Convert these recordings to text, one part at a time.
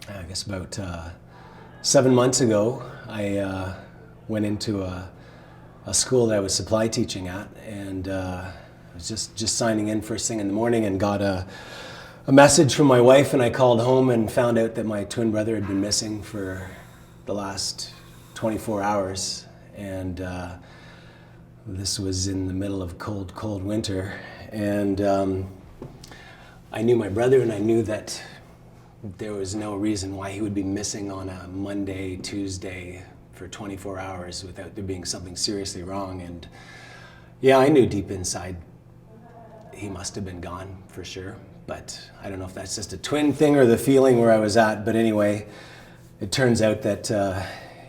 I guess about 7 months ago, I went into a school that I was supply teaching at, and I was just signing in first thing in the morning and got a message from my wife, and I called home and found out that my twin brother had been missing for the last 24 hours. And this was in the middle of cold winter. And I knew my brother, and I knew that there was no reason why he would be missing on a Monday, Tuesday for 24 hours without there being something seriously wrong. And yeah, I knew deep inside he must have been gone for sure. But I don't know if that's just a twin thing or the feeling where I was at. But anyway, it turns out that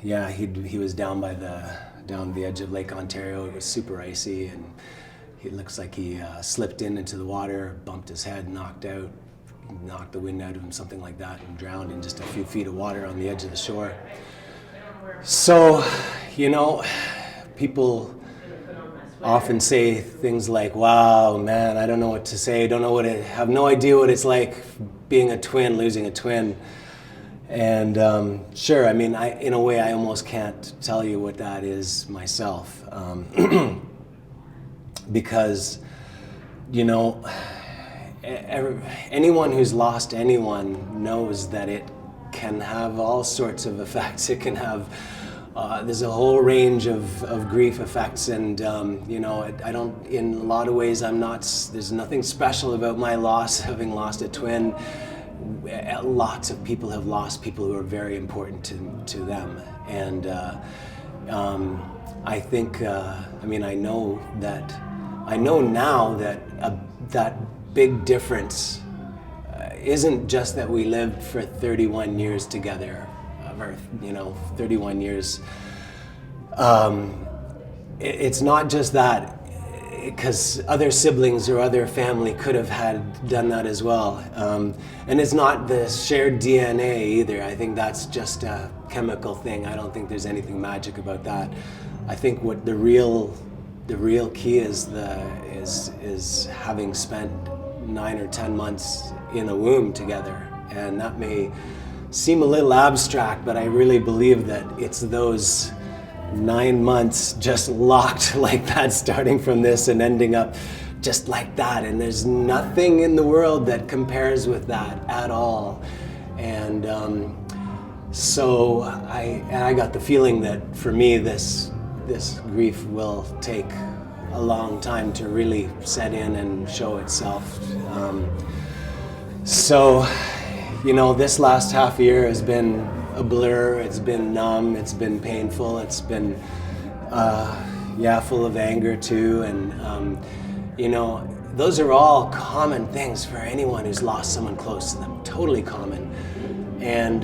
yeah, he was down the edge of Lake Ontario. It was super icy, and it looks like he slipped into the water, bumped his head, knocked the wind out of him, something like that, and drowned in just a few feet of water on the edge of the shore. So, you know, people often say things like, wow, man, I don't know what to say, have no idea what it's like being a twin, losing a twin. And sure, I mean, in a way, I almost can't tell you what that is myself. Because, you know, anyone who's lost anyone knows that it can have all sorts of effects. It can have, there's a whole range of grief effects, and you know, in a lot of ways, there's nothing special about my loss, having lost a twin. Lots of people have lost people who are very important to them, and I think, I mean, I know now that that big difference isn't just that we lived for 31 years together, or, you know, 31 years. It's not just that, because other siblings or other family could have done that as well. And it's not the shared DNA either. I think that's just a chemical thing. I don't think there's anything magic about that. I think what the real key is having spent 9 or 10 months in a womb together. And that may seem a little abstract, but I really believe that it's those 9 months just locked like that, starting from this and ending up just like that. And there's nothing in the world that compares with that at all. And so I got the feeling that for me, this grief will take a long time to really set in and show itself. So, you know, this last half year has been a blur. It's been numb. It's been painful. It's been, full of anger too. And, you know, those are all common things for anyone who's lost someone close to them. Totally common. And,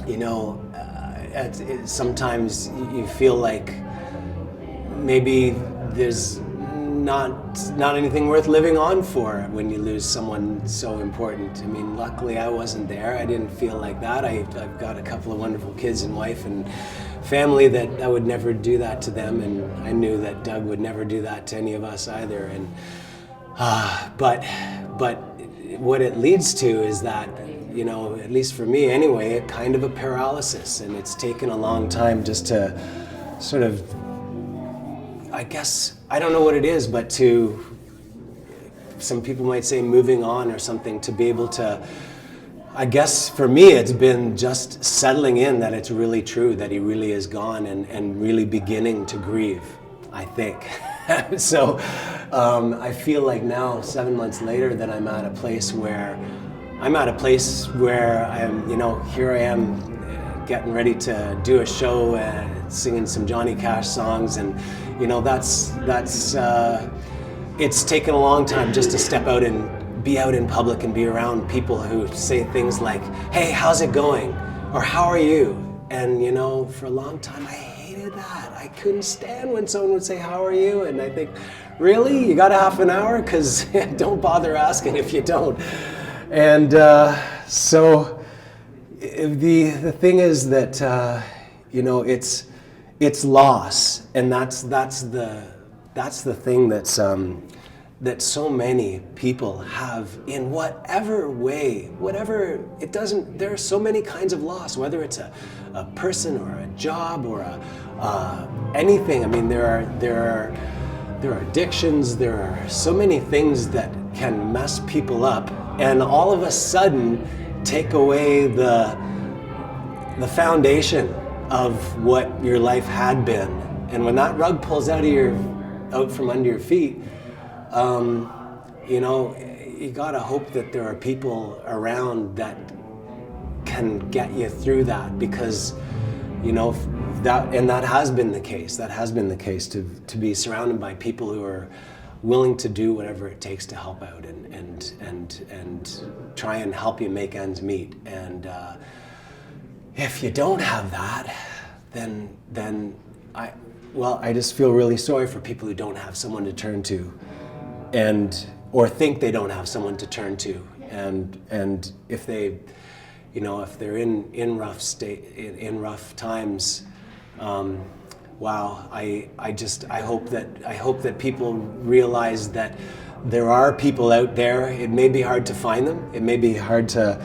you know, sometimes you feel like maybe there's not anything worth living on for when you lose someone so important. I mean, luckily I wasn't there. I didn't feel like that. I've got a couple of wonderful kids and wife and family that I would never do that to them, and I knew that Doug would never do that to any of us either. And but what it leads to is that, you know, at least for me anyway, a kind of a paralysis, and it's taken a long time just to sort of, I guess, I don't know what it is, but some people might say moving on or something, to be able to, I guess for me it's been just settling in that it's really true, that he really is gone, and really beginning to grieve, I think. So I feel like now, 7 months later, that I'm at a place where I'm, you know, here I am getting ready to do a show, singing some Johnny Cash songs, and you know, that's it's taken a long time just to step out and be out in public and be around people who say things like, hey, how's it going? Or how are you? And you know, for a long time I hated that. I couldn't stand when someone would say, how are you? And I think, really? You got a half an hour? Because don't bother asking if you don't. And so the thing is that, you know, it's loss, and that's the thing that's that so many people have in whatever way, whatever, it doesn't, there are so many kinds of loss, whether it's a person or a job or anything. I mean, there are addictions, there are so many things that can mess people up and all of a sudden take away the foundation of what your life had been. And when that rug pulls out from under your feet, you know, you gotta hope that there are people around that can get you through that, because, you know, that has been the case. That has been the case, to be surrounded by people who are willing to do whatever it takes to help out and try and help you make ends meet. And if you don't have that, then I just feel really sorry for people who don't have someone to turn to, or think they don't have someone to turn to, and if they, you know, if they're in rough times, wow, I hope that people realize that there are people out there. It may be hard to find them. It may be hard to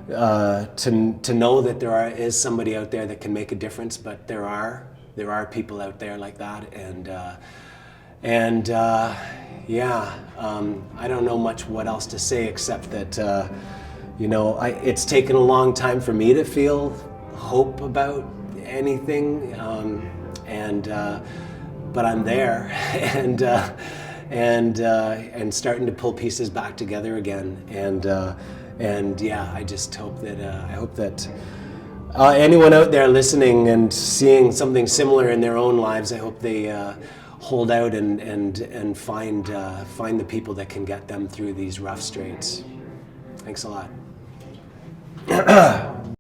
know that there is somebody out there that can make a difference, but there are people out there like that, I don't know much what else to say except that you know, it's taken a long time for me to feel hope about anything, but I'm there, and starting to pull pieces back together again, and yeah, I just hope that anyone out there listening and seeing something similar in their own lives, I hope they hold out and find the people that can get them through these rough straits. Thanks a lot.